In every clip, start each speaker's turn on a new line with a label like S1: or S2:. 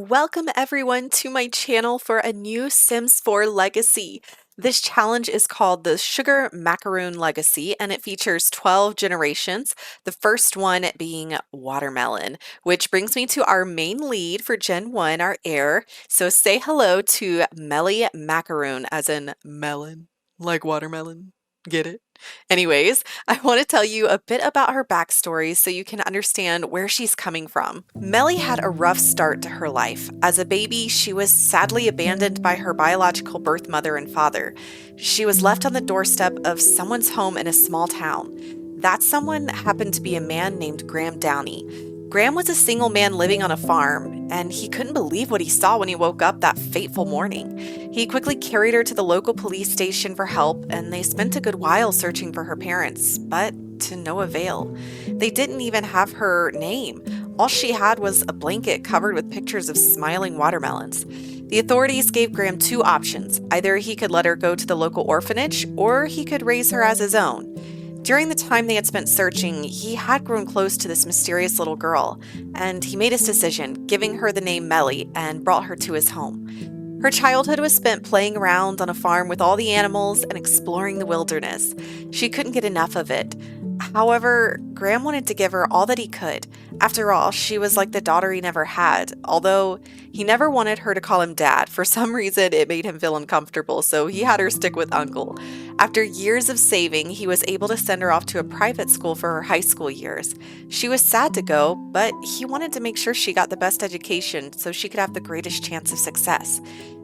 S1: Welcome everyone to my channel for a new Sims 4 legacy. This challenge is called the Sugar Macaroon Legacy and it features 12 generations, the first one being watermelon, which brings me to our main lead for Gen 1, our heir. So say hello to Melly Macaroon, as in melon, like watermelon. Get it? Anyways, I want to tell you a bit about her backstory so you can understand where she's coming from. Melly had a rough start to her life. As a baby, she was sadly abandoned by her biological birth mother and father. She was left on the doorstep of someone's home in a small town. That someone happened to be a man named Graham Downey. Graham was a single man living on a farm, and he couldn't believe what he saw when he woke up that fateful morning. He quickly carried her to the local police station for help, and they spent a good while searching for her parents, but to no avail. They didn't even have her name. All she had was a blanket covered with pictures of smiling watermelons. The authorities gave Graham two options. Either he could let her go to the local orphanage, or he could raise her as his own. During the time they had spent searching, he had grown close to this mysterious little girl, and he made his decision, giving her the name Melly, and brought her to his home. Her childhood was spent playing around on a farm with all the animals and exploring the wilderness. She couldn't get enough of it. However, Graham wanted to give her all that he could. After all, she was like the daughter he never had, although he never wanted her to call him dad. For some reason, it made him feel uncomfortable, so he had her stick with uncle. After years of saving, he was able to send her off to a private school for her high school years. She was sad to go, but he wanted to make sure she got the best education so she could have the greatest chance of success.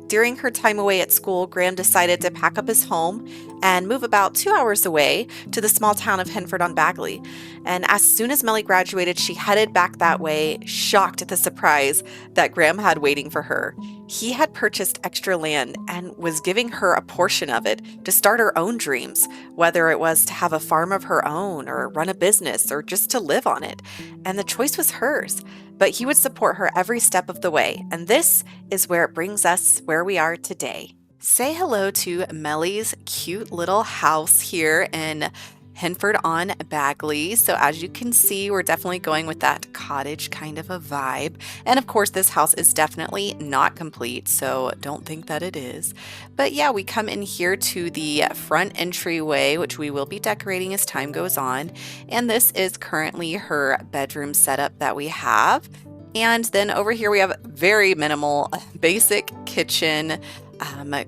S1: During her time away at school, Graham decided to pack up his home and move about 2 hours away to the small town of Henford-on-Bagley. And as soon as Melly graduated, she headed back that way, shocked at the surprise that Graham had waiting for her. He had purchased extra land and was giving her a portion of it to start her own dreams, whether it was to have a farm of her own or run a business or just to live on it. And the choice was hers. But he would support her every step of the way, and this is where it brings us where we are today. Say hello to Melly's cute little house here in Henford-on-Bagley. So as you can see, we're definitely going with that cottage kind of a vibe. And of course, this house is definitely not complete, so don't think that it is. But yeah, we come in here to the front entryway, which we will be decorating as time goes on. And this is currently her bedroom setup that we have. And then over here we have very minimal, basic kitchen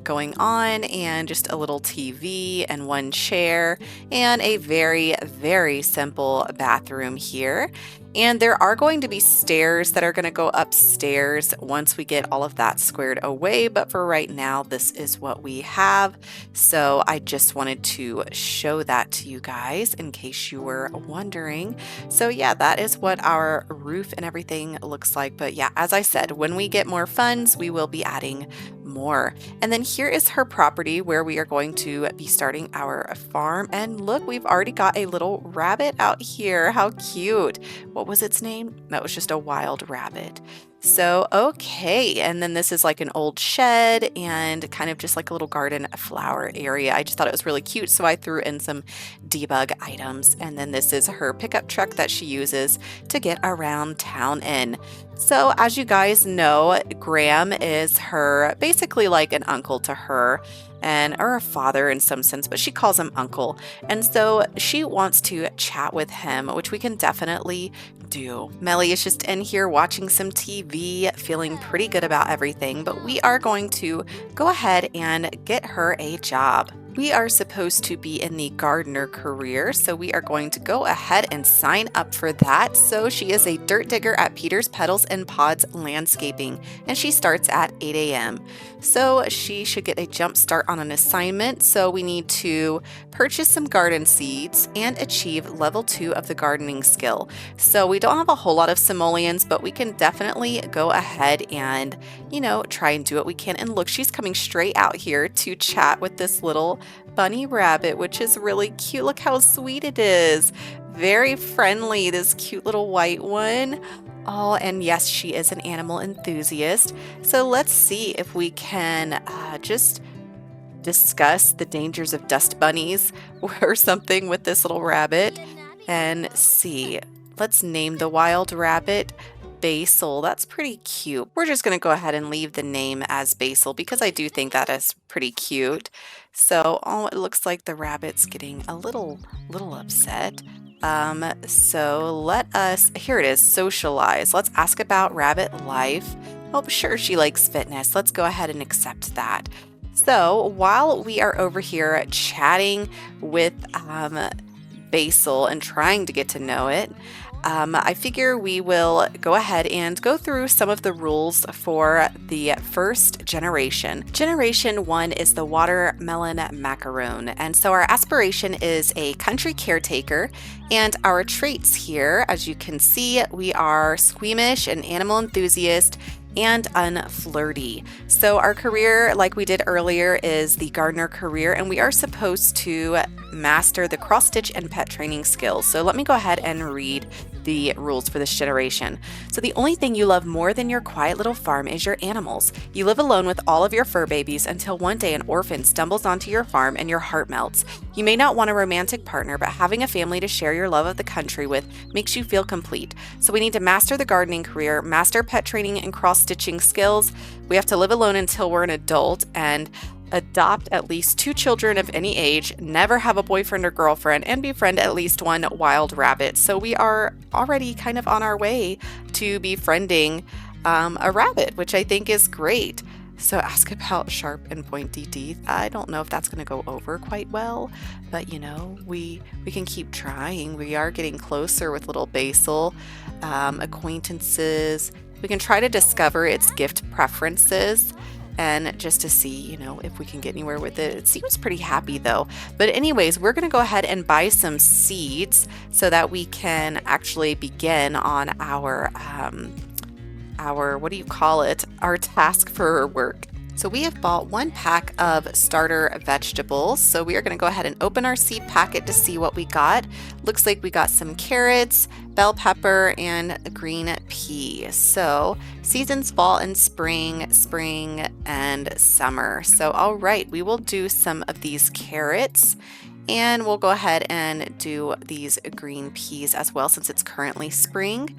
S1: going on, and just a little TV and one chair and a very, very simple bathroom here. And there are going to be stairs that are going to go upstairs once we get all of that squared away. But for right now, this is what we have. So I just wanted to show that to you guys in case you were wondering. So yeah, that is what our roof and everything looks like. But yeah, as I said, when we get more funds, we will be adding more. And then here is her property where we are going to be starting our farm. And look, we've already got a little rabbit out here. How cute. What was its name? That was just a wild rabbit. So, okay. And then this is like an old shed and kind of just like a little garden flower area. I just thought it was really cute. So I threw in some debug items. And then this is her pickup truck that she uses to get around town in. So as you guys know, Graham is her basically like an uncle to her, or a father in some sense, but she calls him uncle. And so she wants to chat with him, which we can definitely do. Melly is just in here watching some TV, feeling pretty good about everything, but we are going to go ahead and get her a job. We are supposed to be in the gardener career, so we are going to go ahead and sign up for that. So she is a dirt digger at Peter's Petals and Pods Landscaping, and she starts at 8 a.m. So she should get a jump start on an assignment. So we need to purchase some garden seeds and achieve level 2 of the gardening skill. So we don't have a whole lot of simoleons, but we can definitely go ahead and, try and do what we can. And look, she's coming straight out here to chat with this little bunny rabbit, which is really cute. Look how sweet it is. Very friendly, this cute little white one. Oh, and yes, she is an animal enthusiast. So let's see if we can just discuss the dangers of dust bunnies or something with this little rabbit and see. Let's name the wild rabbit Basil. That's pretty cute. We're just going to go ahead and leave the name as Basil because I do think that is pretty cute. So, oh, it looks like the rabbit's getting a little upset. So let us, here it is, socialize. Let's ask about rabbit life. Oh, sure, she likes fitness. Let's go ahead and accept that. So while we are over here chatting with Basil and trying to get to know it, I figure we will go ahead and go through some of the rules for the first generation. Generation 1 is the watermelon macaroon. And so our aspiration is a country caretaker. And our traits here, as you can see, we are squeamish, an animal enthusiast, and unflirty. So our career, like we did earlier, is the gardener career, and we are supposed to master the cross stitch and pet training skills. So let me go ahead and read the rules for this generation. So the only thing you love more than your quiet little farm is your animals. You live alone with all of your fur babies until one day an orphan stumbles onto your farm and your heart melts. You may not want a romantic partner, but having a family to share your love of the country with makes you feel complete. So we need to master the gardening career, master pet training and cross stitching skills. We have to live alone until we're an adult and adopt at least 2 children of any age, never have a boyfriend or girlfriend, and befriend at least 1 wild rabbit. So we are already kind of on our way to befriending a rabbit, which I think is great. So ask about sharp and pointy teeth. I don't know if that's going to go over quite well, but you know, we can keep trying. We are getting closer with little Basil. Acquaintances. We can try to discover its gift preferences and just to see, you know, if we can get anywhere with it. It seems pretty happy though. But anyways, we're going to go ahead and buy some seeds so that we can actually begin on our what do you call it? Our task for work. So we have bought 1 pack of starter vegetables. So we are going to go ahead and open our seed packet to see what we got. Looks like we got some carrots, bell pepper, and green pea. So seasons fall and spring, spring and summer. So all right, we will do some of these carrots. And we'll go ahead and do these green peas as well since it's currently spring.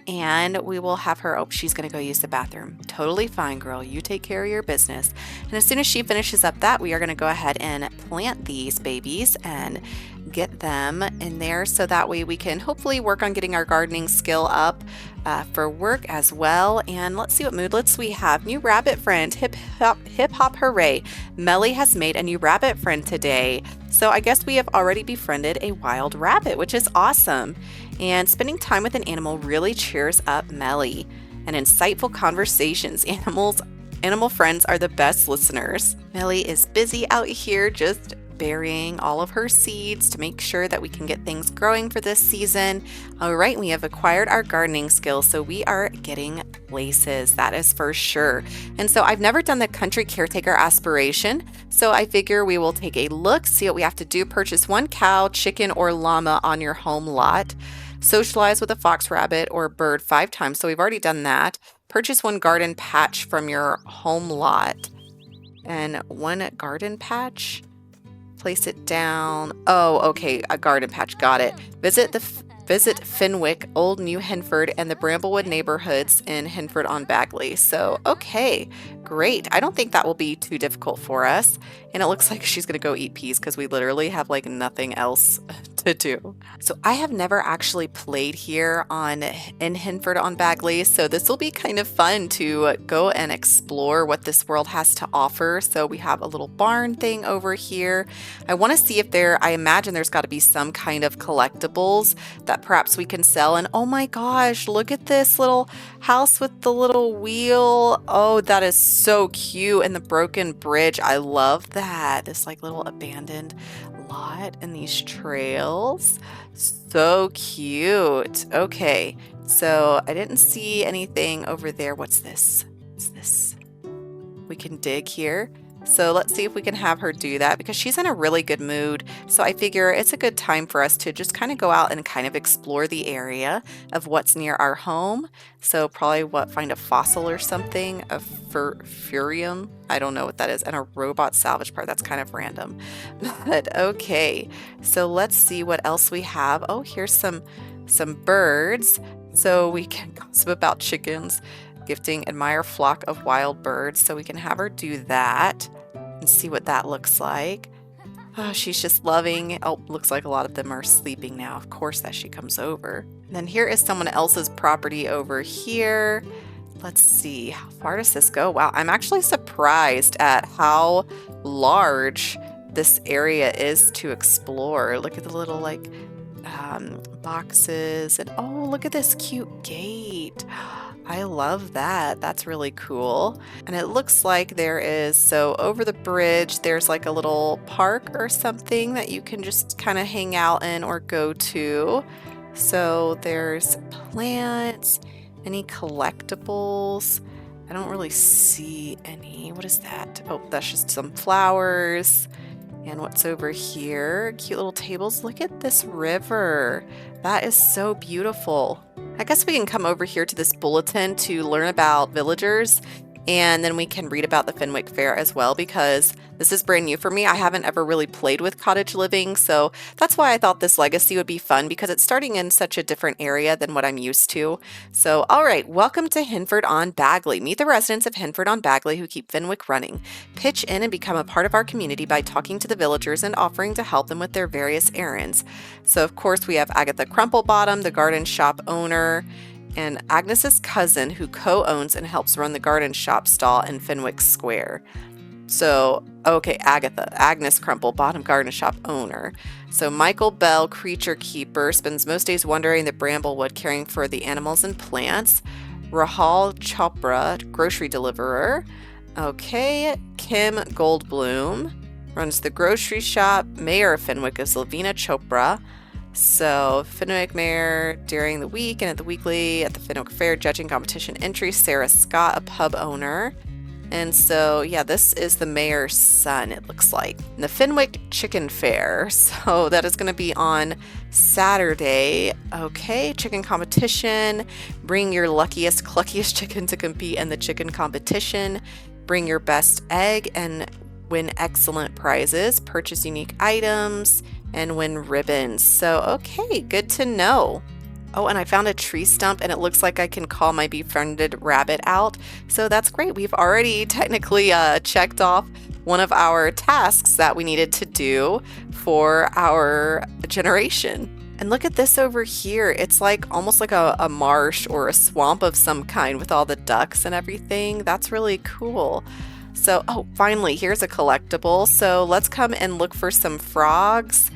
S1: And we will have her, oh, she's going to go use the bathroom. Totally fine, girl. You take care of your business. And as soon as she finishes up that, we are going to go ahead and plant these babies and get them in there so that way we can hopefully work on getting our gardening skill up for work as well. And let's see what moodlets we have. New rabbit friend, hip hop hooray. Melly has made a new rabbit friend today. So I guess we have already befriended a wild rabbit, which is awesome. And spending time with an animal really cheers up Melly. And insightful conversations. Animal friends are the best listeners. Melly is busy out here just burying all of her seeds to make sure that we can get things growing for this season. All right, we have acquired our gardening skills, so we are getting places, that is for sure. And so I've never done the country caretaker aspiration, so I figure we will take a look, see what we have to do. Purchase 1 cow, chicken, or llama on your home lot. Socialize with a fox, rabbit, or bird 5 times, so we've already done that. Purchase 1 garden patch from your home lot. And 1 garden patch? Place it down. Oh, okay, a garden patch, got it. Visit Fenwick, Old New Hinford, and the Bramblewood neighborhoods in Hinford on Bagley. So, okay, great. I don't think that will be too difficult for us. And it looks like she's gonna go eat peas because we literally have like nothing else to do. So I have never actually played here in Hinford on Bagley, so this will be kind of fun to go and explore what this world has to offer. So we have a little barn thing over here. I want to see if I imagine there's got to be some kind of collectibles that perhaps we can sell. And oh my gosh, look at this little house with the little wheel. Oh, that is so cute. And the broken bridge, I love that. This like little abandoned lot and these trails. So cute. Okay, so I didn't see anything over there. What's this? What's this? We can dig here. So let's see if we can have her do that because she's in a really good mood. So I figure it's a good time for us to just kind of go out and kind of explore the area of what's near our home. So probably find a fossil or something, a furium. I don't know what that is. And a robot salvage part. That's kind of random. But okay. So let's see what else we have. Oh, here's some birds. So we can gossip about chickens, gifting admire flock of wild birds. So we can have her do that and see what that looks like. Oh, she's just loving. Oh, looks like a lot of them are sleeping now. Of course, that she comes over. And then here is someone else's property over here. Let's see, how far does this go? Wow, I'm actually surprised at how large this area is to explore. Look at the little like boxes, and oh, look at this cute gate. I love that. That's really cool. And it looks like there is, so over the bridge, there's like a little park or something that you can just kind of hang out in or go to. So there's plants, any collectibles. I don't really see any. What is that? Oh, that's just some flowers. And what's over here? Cute little tables. Look at this river. That is so beautiful. I guess we can come over here to this bulletin to learn about villagers, and then we can read about the Fenwick Fair as well, because this is brand new for me. I haven't ever really played with cottage living, so that's why I thought this legacy would be fun, because it's starting in such a different area than what I'm used to. So, all right, welcome to Henford on Bagley. Meet the residents of Henford on Bagley who keep Fenwick running. Pitch in and become a part of our community by talking to the villagers and offering to help them with their various errands. So, of course, we have Agatha Crumplebottom, the garden shop owner, and Agnes's cousin, who co-owns and helps run the garden shop stall in Fenwick Square. So, okay, Agnes Crumplebottom, garden shop owner. So Michael Bell, creature keeper, spends most days wandering the Bramblewood caring for the animals and plants. Rahul Chopra, grocery deliverer. Okay, Kim Goldblum runs the grocery shop. Mayor of Fenwick is Lavina Chopra. So Fenwick Mayor during the week and at the weekly at the Fenwick Fair judging competition entry, Sarah Scott, a pub owner. And so, yeah, this is the mayor's son, it looks like. And the Fenwick Chicken Fair. So that is going to be on Saturday. Okay, chicken competition. Bring your luckiest, cluckiest chicken to compete in the chicken competition. Bring your best egg and win excellent prizes. Purchase unique items and win ribbons. So, okay, good to know. Oh, and I found a tree stump, and it looks like I can call my befriended rabbit out. So that's great. We've already technically checked off one of our tasks that we needed to do for our generation. And look at this over here. It's like almost like a marsh or a swamp of some kind with all the ducks and everything. That's really cool. So, oh, finally, here's a collectible. So let's come and look for some frogs.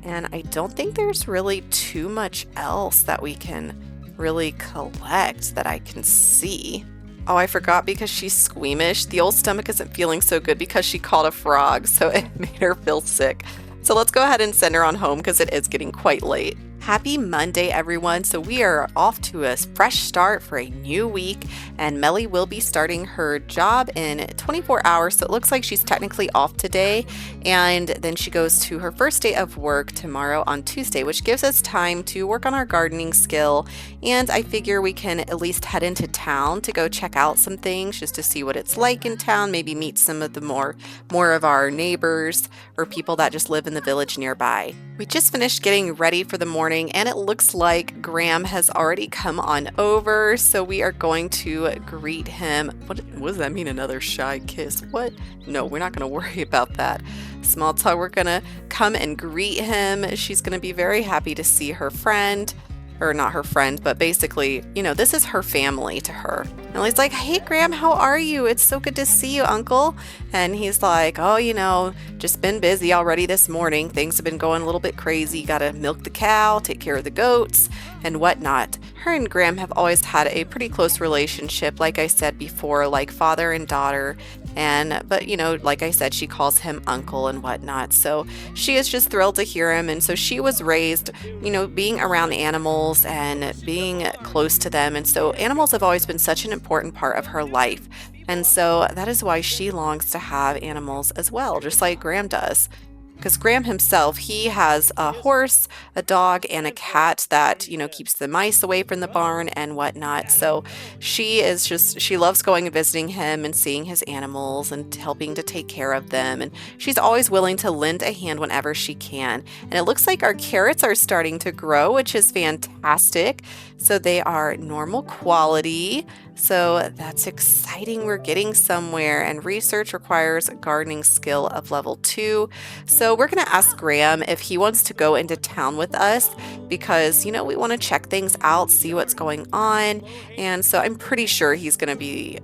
S1: And I don't think there's really too much else that we can really collect that I can see. Oh, I forgot, because she's squeamish. The old stomach isn't feeling so good because she caught a frog, so it made her feel sick. So let's go ahead and send her on home because it is getting quite late. Happy Monday, everyone. So we are off to a fresh start for a new week, and Melly will be starting her job in 24 hours. So it looks like she's technically off today, and then she goes to her first day of work tomorrow on Tuesday, which gives us time to work on our gardening skill. And I figure we can at least head into town to go check out some things just to see what it's like in town, maybe meet some of the more of our neighbors or people that just live in the village nearby. We just finished getting ready for the morning, and it looks like Graham has already come on over, so we are going to greet him. What does that mean, another shy kiss? What? No, we're not going to worry about that. Small talk, we're going to come and greet him. She's going to be very happy to see her friend. Or not her friend, but basically, you know, this is her family to her. And he's like, hey, Graham, how are you? It's so good to see you, Uncle. And he's like, oh, you know, just been busy already this morning. Things have been going a little bit crazy. Got to milk the cow, take care of the goats, and whatnot. Her and Graham have always had a pretty close relationship, like I said before, like father and daughter. But you know, like I said, she calls him uncle and whatnot. So she is just thrilled to hear him. And so she was raised, you know, being around animals and being close to them. And so animals have always been such an important part of her life. And so that is why she longs to have animals as well, just like Graham does. because Graham himself, he has a horse, a dog, and a cat that, keeps the mice away from the barn and whatnot. So she loves going and visiting him and seeing his animals and helping to take care of them. And she's always willing to lend a hand whenever she can. And it looks like our carrots are starting to grow, which is fantastic. So they are normal quality. So that's exciting. We're getting somewhere, and research requires a gardening skill of level 2. So we're going to ask Graham if he wants to go into town with us because, we want to check things out, see what's going on. And so I'm pretty sure he's going to be,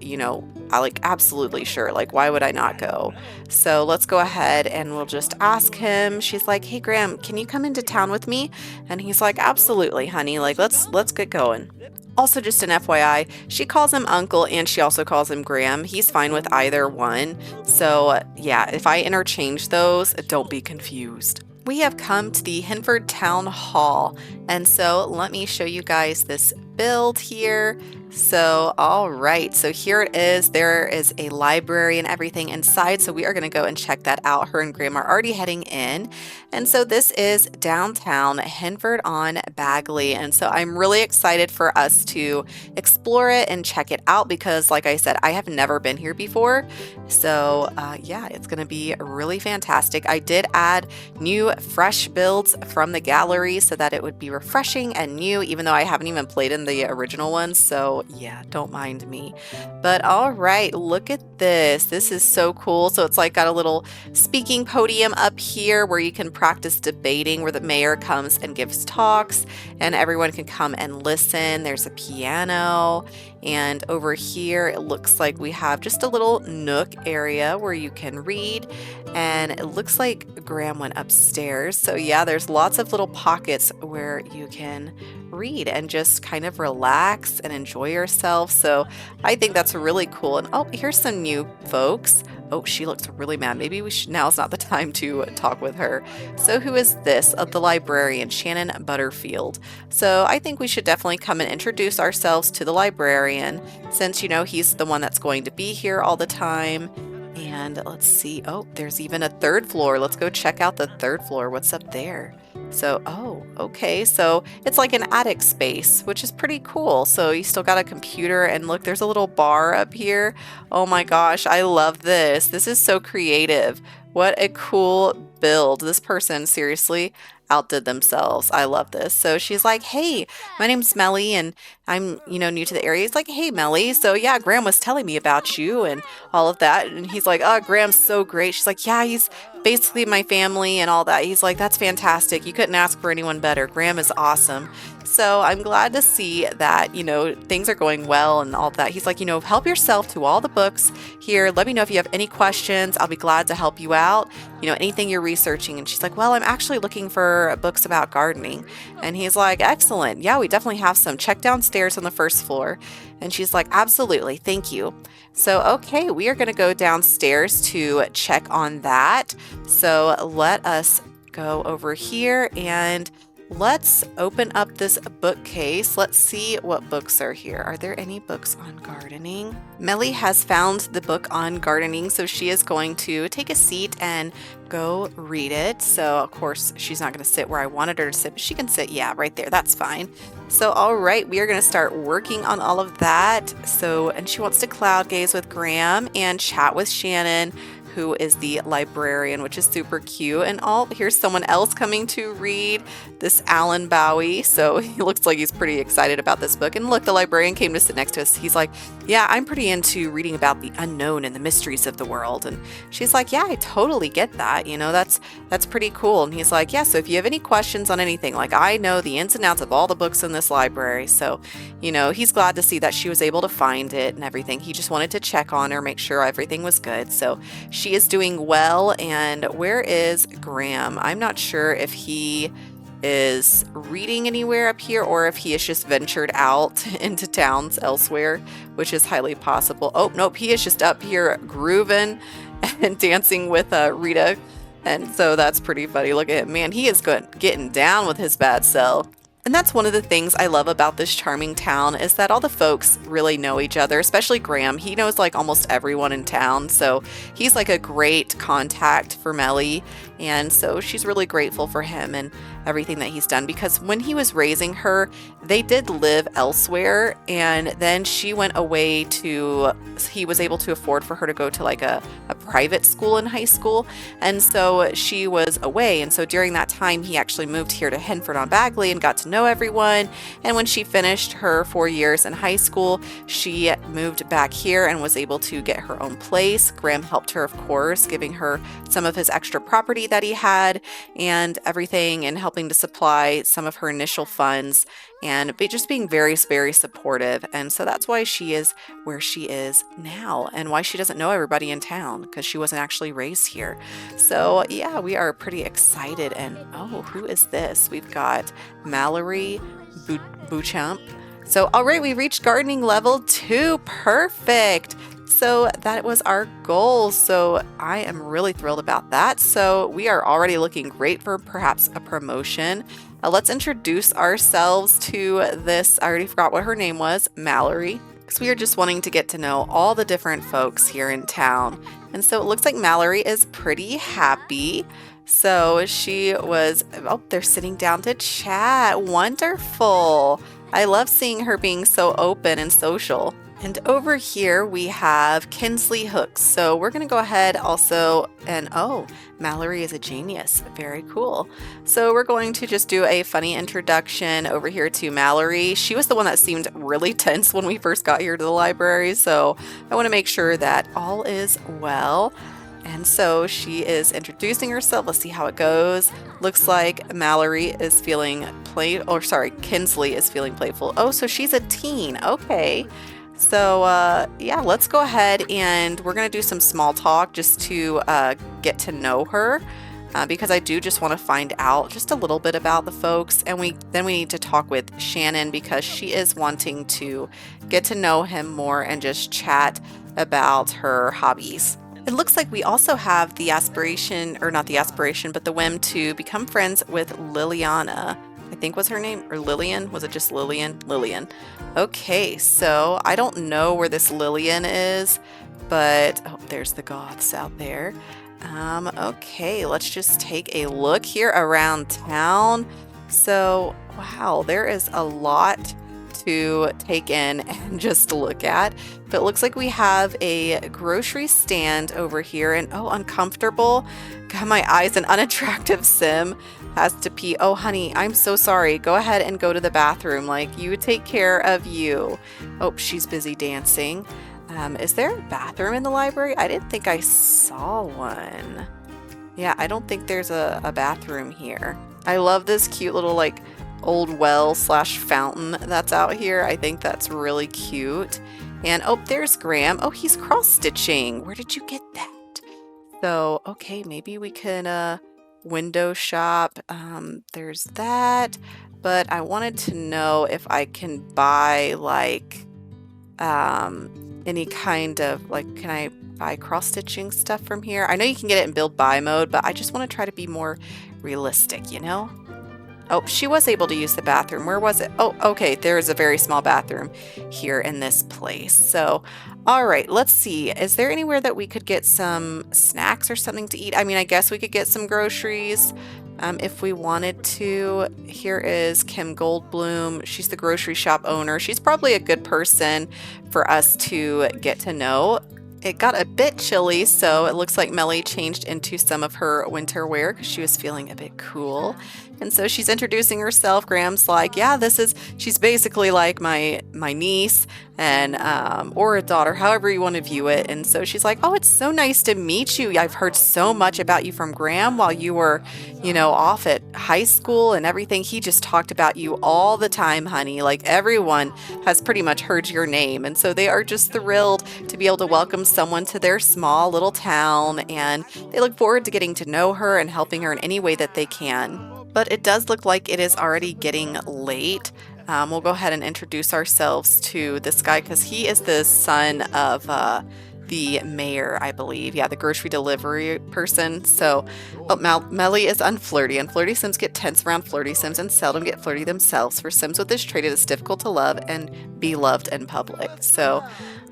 S1: absolutely sure. Like, why would I not go? So let's go ahead and we'll just ask him. She's like, hey, Graham, can you come into town with me? And he's like, absolutely, honey. Like, let's get going. Also, just an FYI, she calls him Uncle and she also calls him Graham. He's fine with either one. So yeah, if I interchange those, don't be confused. We have come to the Hinford Town Hall. And so let me show you guys this build here. So, all right, so here it is. There is a library and everything inside. So we are going to go and check that out. Her and Graham are already heading in. And so this is downtown Hinford on Bagley. And so I'm really excited for us to explore it and check it out because, like I said, I have never been here before. So yeah, it's going to be really fantastic. I did add new fresh builds from the gallery so that it would be refreshing and new, even though I haven't even played in the original ones. So yeah, don't mind me. But all right, look at this. This is so cool. So it's like got a little speaking podium up here where you can practice debating, where the mayor comes and gives talks and everyone can come and listen. There's a piano. And over here, it looks like we have just a little nook area where you can read. And it looks like Graham went upstairs. So yeah, there's lots of little pockets where you can read and just kind of relax and enjoy yourself. So I think that's really cool. And oh, here's some new folks. Oh, she looks really mad. Maybe now's not the time to talk with her. So who is this? The librarian, Shannon Butterfield. So I think we should definitely come and introduce ourselves to the librarian since, he's the one that's going to be here all the time. And let's see. Oh, there's even a third floor. Let's go check out the third floor. What's up there? So, oh, okay. So it's like an attic space, which is pretty cool. So you still got a computer and look, there's a little bar up here. Oh my gosh, I love this. This is so creative. What a cool build. This person seriously outdid themselves. I love this. So she's like, hey, my name's Melly and I'm, new to the area. He's like, hey, Melly. So yeah, Graham was telling me about you and all of that. And he's like, oh, Graham's so great. She's like, yeah, he's basically my family and all that. He's like, that's fantastic. You couldn't ask for anyone better. Graham is awesome. So I'm glad to see that, things are going well and all that. He's like, help yourself to all the books here. Let me know if you have any questions. I'll be glad to help you out. Anything you're researching. And she's like, well, I'm actually looking for books about gardening. And he's like, excellent. Yeah, we definitely have some. Check downstairs on the first floor. And she's like, absolutely. Thank you. So, okay, we are going to go downstairs to check on that. So let us go over here and let's open up this bookcase. Let's see what books are here. Are there any books on gardening? Melly has found the book on gardening, so she is going to take a seat and go read it. So, of course, she's not going to sit where I wanted her to sit, but she can sit, yeah, right there. That's fine. So, all right, we are going to start working on all of that. So, and she wants to cloud gaze with Graham and chat with Shannon, who is the librarian, which is super cute. And oh, here's someone else coming to read, this Alan Bowie. So he looks like he's pretty excited about this book. And look, the librarian came to sit next to us. He's like, yeah, I'm pretty into reading about the unknown and the mysteries of the world. And she's like, yeah, I totally get that. That's pretty cool. And he's like, yeah, so if you have any questions on anything, like I know the ins and outs of all the books in this library. So, he's glad to see that she was able to find it and everything. He just wanted to check on her, make sure everything was good. So she is doing well. And where is Graham? I'm not sure if he is reading anywhere up here or if he has just ventured out into towns elsewhere, which is highly possible. Oh, nope, he is just up here grooving and dancing with Rita. And so that's pretty funny. Look at him, man, he is getting down with his bad self. And that's one of the things I love about this charming town is that all the folks really know each other, especially Graham. He knows like almost everyone in town. So he's like a great contact for Melly. And so she's really grateful for him and everything that he's done, because when he was raising her, they did live elsewhere, and then she went away to, he was able to afford for her to go to like a private school in high school, and so she was away. And so during that time, he actually moved here to Henford-on-Bagley and got to know everyone. And when she finished her 4 years in high school, she moved back here and was able to get her own place. Graham helped her, of course, giving her some of his extra property that he had and everything, and helping to supply some of her initial funds, and just being very, very supportive. And so that's why she is where she is now, and why she doesn't know everybody in town, because she wasn't actually raised here. So yeah, we are pretty excited. And oh, who is this? We've got Mallory Beauchamp. So all right, we reached gardening level 2. Perfect. So that was our goal. So I am really thrilled about that. So we are already looking great for perhaps a promotion. Let's introduce ourselves to this. I already forgot what her name was, Mallory, because we are just wanting to get to know all the different folks here in town. And so it looks like Mallory is pretty happy. So she was, oh, they're sitting down to chat. Wonderful. I love seeing her being so open and social. And over here we have Kinsley Hooks. So we're going to go ahead also, and oh, Mallory is a genius. Very cool. So we're going to just do a funny introduction over here to Mallory. She was the one that seemed really tense when we first got here to the library. So I want to make sure that all is well. And so she is introducing herself. Let's see how it goes. Looks like Mallory is feeling Kinsley is feeling playful. Oh, so she's a teen. Okay. So yeah, let's go ahead and we're going to do some small talk just to get to know her, because I do just want to find out just a little bit about the folks. And then we need to talk with Shannon, because she is wanting to get to know him more and just chat about her hobbies. It looks like we also have the aspiration, or not the aspiration, but the whim to become friends with Liliana. I think was her name, or Lillian. Was it just Lillian? Lillian. Okay, so I don't know where this Lillian is, but oh, there's the goths out there. Okay, let's just take a look here around town. So, wow, there is a lot to take in and just look at. But it looks like we have a grocery stand over here, and oh, uncomfortable. God, my eyes, an unattractive sim has to pee. Oh, honey, I'm so sorry. Go ahead and go to the bathroom. Like, you take care of you. Oh, she's busy dancing. Is there a bathroom in the library? I didn't think I saw one. Yeah, I don't think there's a bathroom here. I love this cute little like old well / fountain that's out here. I think that's really cute. And oh, there's Graham. Oh, he's cross stitching. Where did you get that? So, okay, maybe we can window shop. There's that. But I wanted to know if I can buy like any kind of like, can I buy cross stitching stuff from here? I know you can get it in build buy mode, but I just want to try to be more realistic, you know? Oh, she was able to use the bathroom. Where was it? Oh, okay. There is a very small bathroom here in this place. So, all right, let's see. Is there anywhere that we could get some snacks or something to eat? I mean, I guess we could get some groceries if we wanted to. Here is Kim Goldblum. She's the grocery shop owner. She's probably a good person for us to get to know. It got a bit chilly, so it looks like Melly changed into some of her winter wear because she was feeling a bit cool. And so she's introducing herself. Graham's like, yeah, she's basically like my niece and or a daughter, however you want to view it. And so she's like, oh, it's so nice to meet you. I've heard so much about you from Graham while you were, off at high school and everything. He just talked about you all the time, honey. Like everyone has pretty much heard your name. And so they are just thrilled to be able to welcome someone to their small little town. And they look forward to getting to know her and helping her in any way that they can. But it does look like it is already getting late. We'll go ahead and introduce ourselves to this guy because he is the son of the mayor, I believe. Yeah, the grocery delivery person. So Melly is unflirty, and flirty sims get tense around flirty sims and seldom get flirty themselves. For sims with this trait, it is difficult to love and be loved in public. So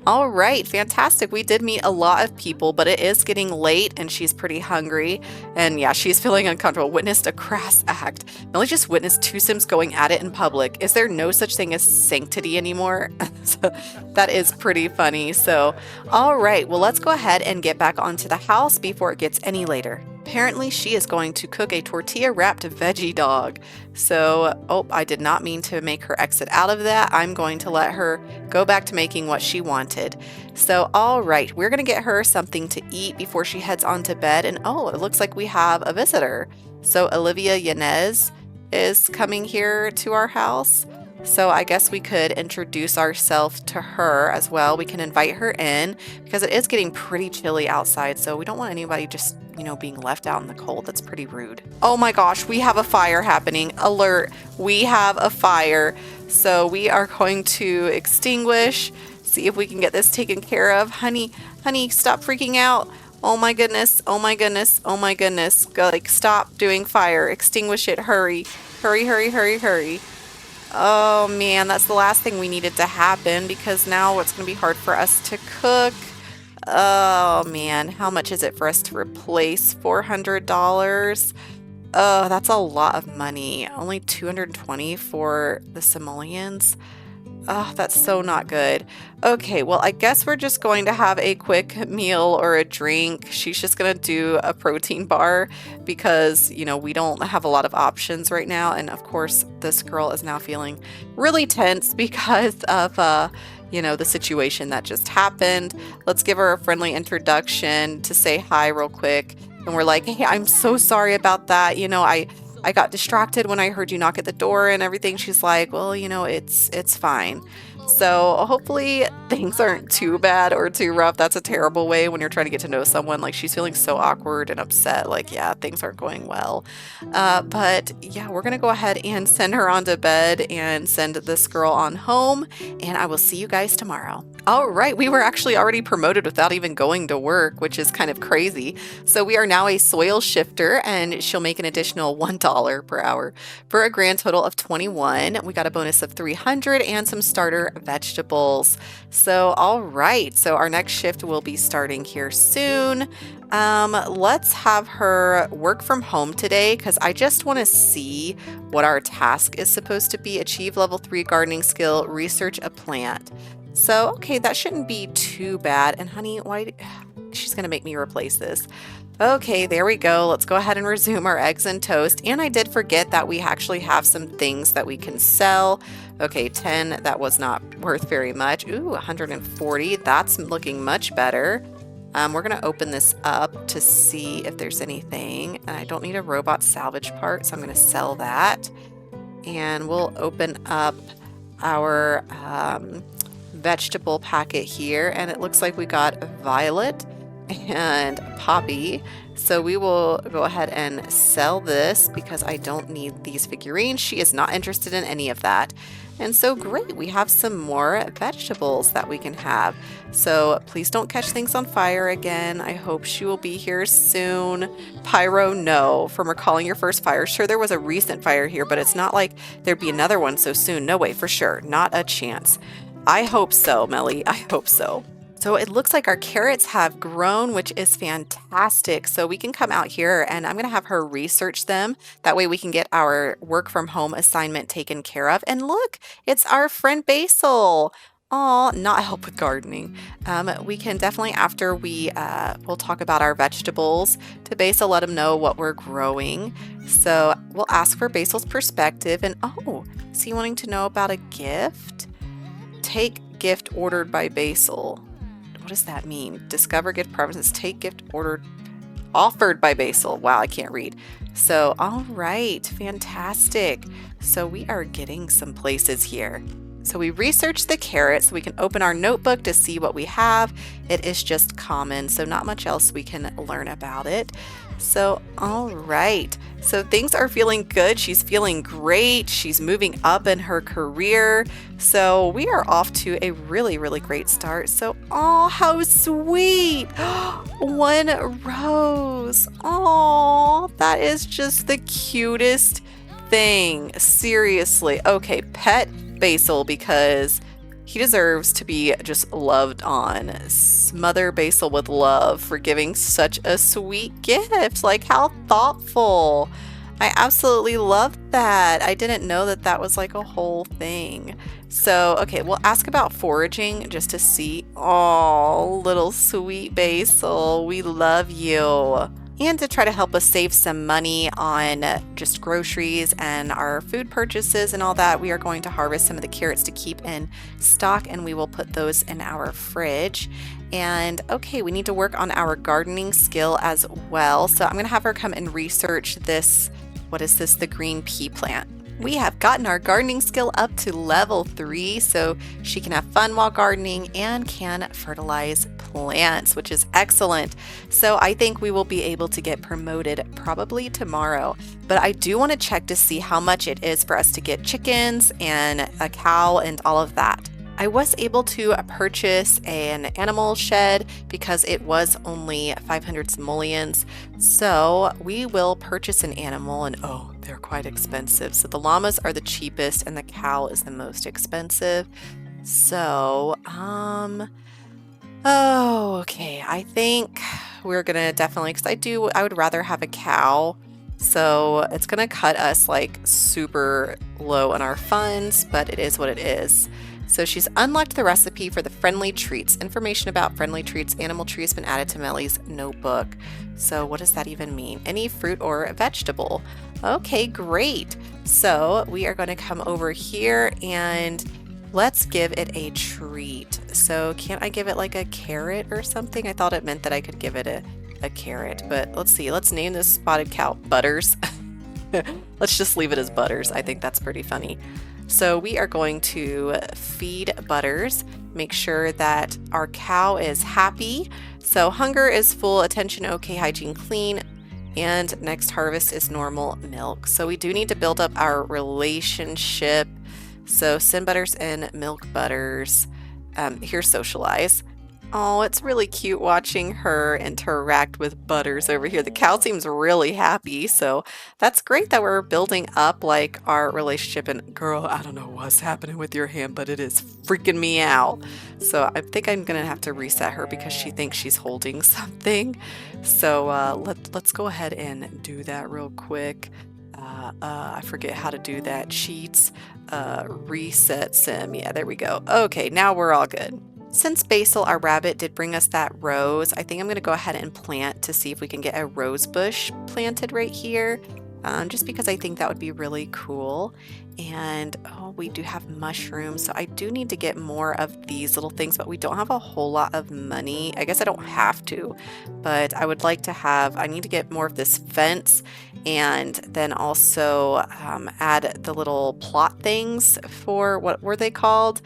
S1: All right, fantastic. We did meet a lot of people, but it is getting late and she's pretty hungry. And yeah, she's feeling uncomfortable. Witnessed a crass act. Melly just witnessed two Sims going at it in public. Is there no such thing as sanctity anymore? So that is pretty funny. So, all right, well, let's go ahead and get back onto the house before it gets any later. Apparently, she is going to cook a tortilla wrapped veggie dog. So, oh, I did not mean to make her exit out of that. I'm going to let her go back to making what she wanted. So, all right, we're going to get her something to eat before she heads on to bed. And oh, it looks like we have a visitor. So, Olivia Yanez is coming here to our house. So I guess we could introduce ourselves to her as well. We can invite her in because it is getting pretty chilly outside. So we don't want anybody just, being left out in the cold. That's pretty rude. Oh my gosh, we have a fire happening. Alert, we have a fire. So we are going to extinguish, see if we can get this taken care of. Honey, stop freaking out. Oh my goodness, oh my goodness, oh my goodness. Go, stop doing fire. Extinguish it, hurry. Hurry. Oh man, that's the last thing we needed to happen because now it's going to be hard for us to cook. Oh man, how much is it for us to replace? $400? Oh, that's a lot of money. Only $220 for the simoleons. Oh, that's so not good. Okay, well, I guess we're just going to have a quick meal or a drink. She's just going to do a protein bar because, we don't have a lot of options right now. And of course, this girl is now feeling really tense because of, the situation that just happened. Let's give her a friendly introduction to say hi real quick. And we're like, hey, I'm so sorry about that. I got distracted when I heard you knock at the door and everything. She's like, well, it's fine. So hopefully things aren't too bad or too rough. That's a terrible way when you're trying to get to know someone. Like she's feeling so awkward and upset. Like, yeah, things aren't going well. But yeah, we're going to go ahead and send her on to bed and send this girl on home. And I will see you guys tomorrow. All right, we were actually already promoted without even going to work, which is kind of crazy. So we are now a soil shifter and she'll make an additional $1 per hour for a grand total of 21. We got a bonus of 300 and some starter vegetables. So, all right. So our next shift will be starting here soon. Let's have her work from home today because I just want to see what our task is supposed to be. Achieve level 3 gardening skill, research a plant. So, okay, that shouldn't be too bad. And honey, she's going to make me replace this. Okay, there we go. Let's go ahead and resume our eggs and toast. And I did forget that we actually have some things that we can sell. Okay, 10, that was not worth very much. Ooh, 140, that's looking much better. We're going to open this up to see if there's anything. And I don't need a robot salvage part, so I'm going to sell that. And we'll open up our vegetable packet here, and it looks like we got Violet and Poppy. So we will go ahead and sell this because I don't need these figurines. She is not interested in any of that. And so great, we have some more vegetables that we can have. So please don't catch things on fire again. I hope she will be here soon. Pyro, no. From recalling your first fire, sure, there was a recent fire here, but it's not like there'd be another one so soon. No way, for sure. Not a chance. I hope so, Melly. I hope so. So it looks like our carrots have grown, which is fantastic. So we can come out here and I'm going to have her research them. That way we can get our work from home assignment taken care of. And look, it's our friend Basil. Aw, not help with gardening. We can definitely, after we'll talk about our vegetables, to Basil, let him know what we're growing. So we'll ask for Basil's perspective. And oh, is he wanting to know about a gift? Take gift ordered by Basil. What does that mean? Discover gift preferences. Take gift offered by Basil. Wow, I can't read. So, all right, fantastic. So we are getting some places here. So we researched the carrots so we can open our notebook to see what we have. It is just common, so not much else we can learn about it. So, all right. So things are feeling good. She's feeling great. She's moving up in her career. So we are off to a really, really great start. So, oh, how sweet. One rose. Oh, that is just the cutest thing. Seriously. Okay, pet Basil because He deserves to be just loved on. Smother Basil with love for giving such a sweet gift. Like, how thoughtful. I absolutely love that. I didn't know that that was like a whole thing. So, okay, we'll ask about foraging just to see. Oh, little sweet Basil, we love you. And to try to help us save some money on just groceries and our food purchases and all that, we are going to harvest some of the carrots to keep in stock, and we will put those in our fridge. And okay, we need to work on our gardening skill as well. So I'm going to have her come and research this. What is this? The green pea plant. We have gotten our gardening skill up to level 3, so she can have fun while gardening and can fertilize plants, which is excellent. So I think we will be able to get promoted probably tomorrow. But I do want to check to see how much it is for us to get chickens and a cow and all of that. I was able to purchase an animal shed because it was only 500 simoleons. So we will purchase an animal, and oh, they're quite expensive. So the llamas are the cheapest and the cow is the most expensive. So, oh, okay. I think we're gonna definitely, because I would rather have a cow. So it's gonna cut us like super low on our funds, but it is what it is. So she's unlocked the recipe for the friendly treats. Information about friendly treats, animal tree has been added to Melly's notebook. So what does that even mean? Any fruit or vegetable. Okay, great. So we are going to come over here and let's give it a treat. So can't I give it like a carrot or something? I thought it meant that I could give it a carrot, but let's see. Let's name this spotted cow Butters. Let's just leave it as Butters. I think that's pretty funny. So we are going to feed Butters, make sure that our cow is happy. So hunger is full, attention okay, hygiene clean, and next harvest is normal milk. So we do need to build up our relationship. So send Butters and milk Butters. Here, socialize. Oh, it's really cute watching her interact with Butters over here. The cow seems really happy, so that's great that we're building up like our relationship. And girl, I don't know what's happening with your hand, but it is freaking me out. So I think I'm gonna have to reset her because she thinks she's holding something. So let's go ahead and do that real quick. I forget how to do that. Cheats, reset sim. Yeah, there we go. Okay, now we're all good. Since Basil, our rabbit, did bring us that rose, I think I'm going to go ahead and plant to see if we can get a rose bush planted right here, just because I think that would be really cool. And oh, we do have mushrooms, so I do need to get more of these little things, but we don't have a whole lot of money. I guess I don't have to, but I would like to have, I need to get more of this fence, and then also add the little plot things for, what were they called?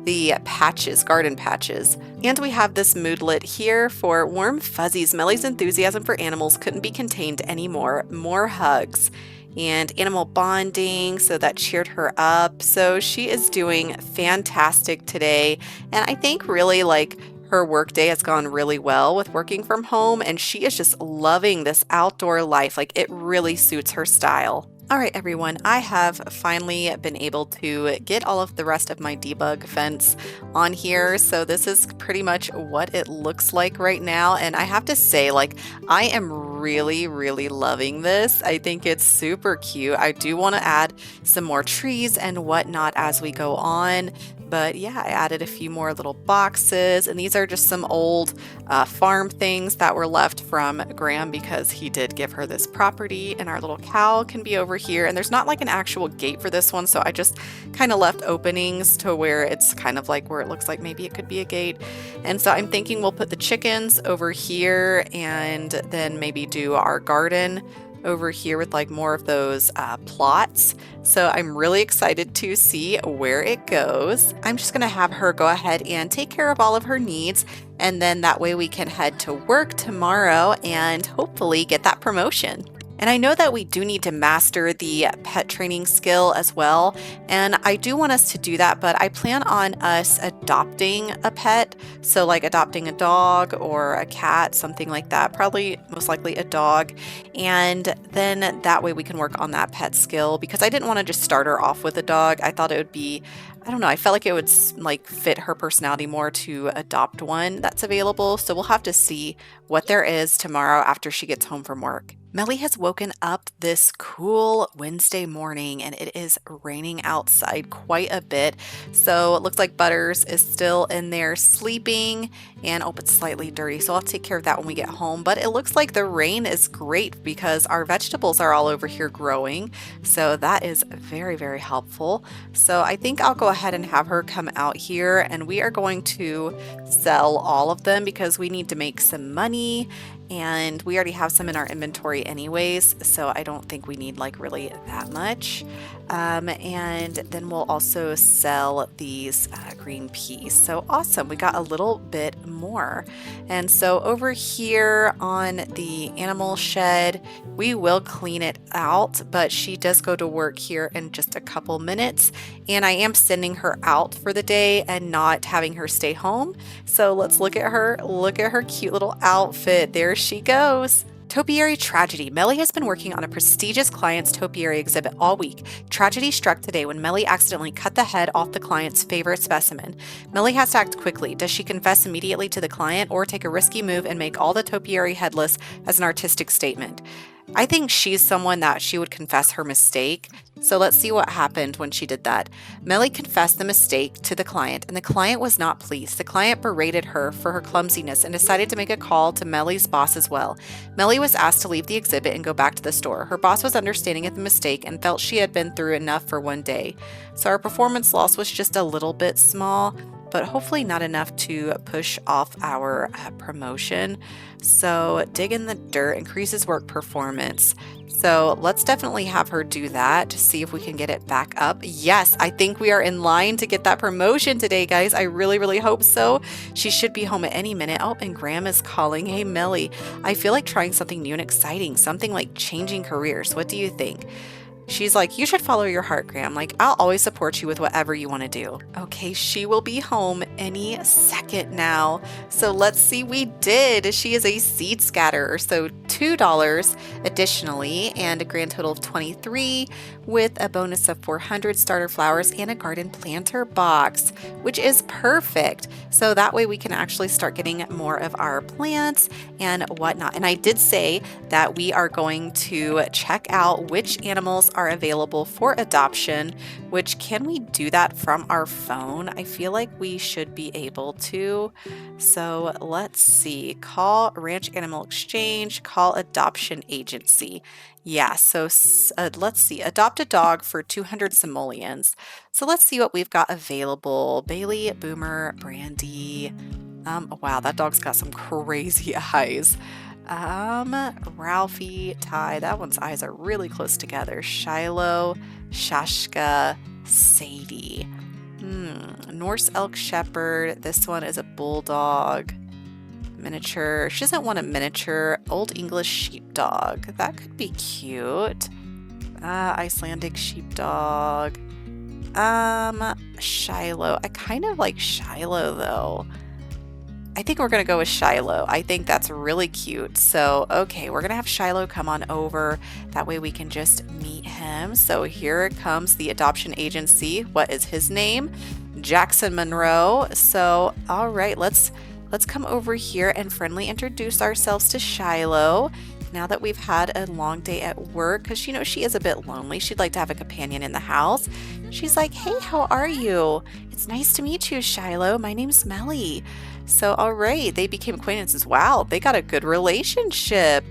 S1: The patches, garden patches. And we have this moodlet here for warm fuzzies. Melly's enthusiasm for animals couldn't be contained anymore. More hugs and animal bonding, so that cheered her up. So she is doing fantastic today, and I think really like her work day has gone really well with working from home, and she is just loving this outdoor life. Like, it really suits her style. All right, everyone, I have finally been able to get all of the rest of my debug fence on here. So this is pretty much what it looks like right now. And I have to say, like, I am really, really loving this. I think it's super cute. I do want to add some more trees and whatnot as we go on. But yeah, I added a few more little boxes, and these are just some old farm things that were left from Graham because he did give her this property, and our little cow can be over here. And there's not like an actual gate for this one, so I just kind of left openings to where it's kind of like where it looks like maybe it could be a gate. And so I'm thinking we'll put the chickens over here and then maybe do our garden over here with like more of those plots. So I'm really excited to see where it goes. I'm just gonna have her go ahead and take care of all of her needs, and then that way we can head to work tomorrow and hopefully get that promotion. And I know that we do need to master the pet training skill as well. And I do want us to do that, but I plan on us adopting a pet. So, like adopting a dog or a cat, something like that. Probably most likely a dog. And then that way we can work on that pet skill because I didn't want to just start her off with a dog. I thought it would be, I don't know, I felt like it would like fit her personality more to adopt one that's available. So we'll have to see what there is tomorrow after she gets home from work. Melly has woken up this cool Wednesday morning and it is raining outside quite a bit. So it looks like Butters is still in there sleeping and oh, it's slightly dirty. So I'll take care of that when we get home. But it looks like the rain is great because our vegetables are all over here growing. So that is very, very helpful. So I think I'll go ahead and have her come out here and we are going to sell all of them because we need to make some money. And we already have some in our inventory anyways, so I don't think we need like really that much. And then we'll also sell these green peas. So awesome, we got a little bit more. And so over here on the animal shed, we will clean it out, but she does go to work here in just a couple minutes. And I am sending her out for the day and not having her stay home. So let's look at her cute little outfit. There she goes. Topiary tragedy. Melly has been working on a prestigious client's topiary exhibit all week. Tragedy struck today when Melly accidentally cut the head off the client's favorite specimen. Melly has to act quickly. Does she confess immediately to the client or take a risky move and make all the topiary headless as an artistic statement? I think she's someone that she would confess her mistake. So let's see what happened when she did that. Melly confessed the mistake to the client, and the client was not pleased. The client berated her for her clumsiness and decided to make a call to Melly's boss as well. Melly was asked to leave the exhibit and go back to the store. Her boss was understanding of the mistake and felt she had been through enough for one day. So our performance loss was just a little bit small, but hopefully not enough to push off our promotion. So dig in the dirt, increases work performance. So let's definitely have her do that to see if we can get it back up. Yes, I think we are in line to get that promotion today, guys. I really, really hope so. She should be home at any minute. Oh, and Graham is calling. Hey, Melly, I feel like trying something new and exciting, something like changing careers. What do you think? She's like, you should follow your heart, Graham. Like, I'll always support you with whatever you want to do. Okay, she will be home any second now. So let's see, we did. She is a seed scatterer. So $2 additionally, and a grand total of $23 with a bonus of 400 starter flowers and a garden planter box, which is perfect. So that way we can actually start getting more of our plants and whatnot. And I did say that we are going to check out which animals are available for adoption, which can we do that from our phone? I feel like we should be able to. So let's see, call Ranch Animal Exchange, call adoption agency. Yeah, so let's see, adopt a dog for 200 simoleons. So let's see what we've got available. Bailey, Boomer, Brandy. Wow, that dog's got some crazy eyes. Ralphie, Ty, that one's eyes are really close together. Shiloh, Shashka, Sadie. Norse Elk Shepherd. This one is a bulldog. Miniature. She doesn't want a miniature. Old English sheepdog. That could be cute. Icelandic sheepdog. Shiloh. I kind of like Shiloh though. I think we're going to go with Shiloh. I think that's really cute. So, okay, we're going to have Shiloh come on over. That way we can just meet him. So here comes the adoption agency. What is his name? Jackson Monroe. So, all right, let's come over here and friendly introduce ourselves to Shiloh. Now that we've had a long day at work, because you know she is a bit lonely. She'd like to have a companion in the house. She's like, hey, how are you? It's nice to meet you, Shiloh. My name's Melly. So, all right, they became acquaintances. Wow, they got a good relationship.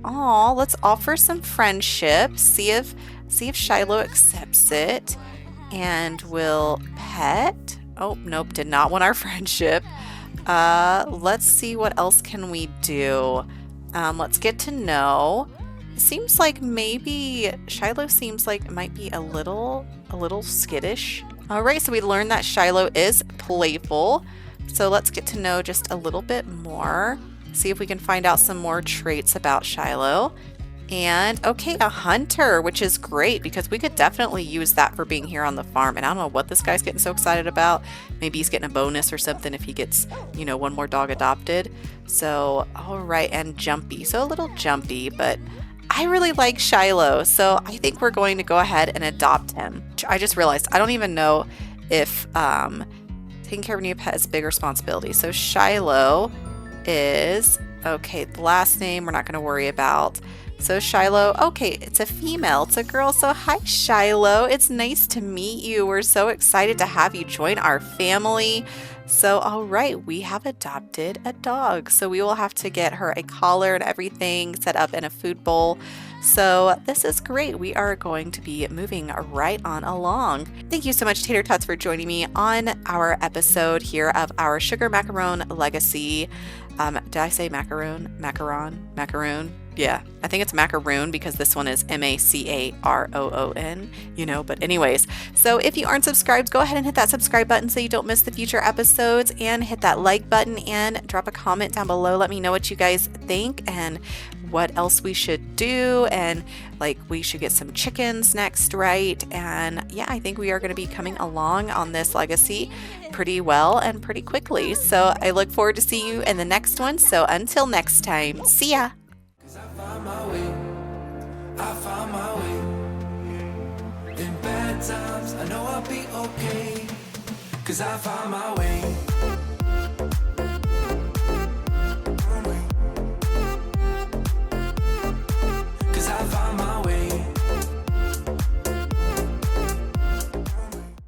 S1: Aw, let's offer some friendship. See if Shiloh accepts it. And we'll pet. Oh, nope, did not want our friendship. Let's see what else can we do. Let's get to know. It seems like maybe Shiloh seems like it might be a little skittish. All right, so we learned that Shiloh is playful. So let's get to know just a little bit more. See if we can find out some more traits about Shiloh. And okay, a hunter, which is great because we could definitely use that for being here on the farm. And I don't know what this guy's getting so excited about. Maybe he's getting a bonus or something if he gets, you know, one more dog adopted. So, all right, and Jumpy. So a little jumpy, but I really like Shiloh. So I think we're going to go ahead and adopt him. I just realized I don't even know if taking care of a new pet is a big responsibility. So Shiloh is, okay, the last name we're not going to worry about. So Shiloh, okay, it's a female, it's a girl. So hi Shiloh, it's nice to meet you. We're so excited to have you join our family. So all right, we have adopted a dog. So we will have to get her a collar and everything set up in a food bowl. So this is great. We are going to be moving right on along. Thank you so much, Tater Tots, for joining me on our episode here of our Sugar Macaroon Legacy. Did I say macaroon? Macaroon? Yeah, I think it's macaroon because this one is MACAROON, you know, but anyways. So if you aren't subscribed, go ahead and hit that subscribe button so you don't miss the future episodes, and hit that like button and drop a comment down below. Let me know what you guys think and what else we should do, and like we should get some chickens next, right? And yeah, I think we are going to be coming along on this legacy pretty well and pretty quickly. So I look forward to see you in the next one. So until next time, see ya. I found my way. In bad times, I know I'll be okay. 'Cause I found my way.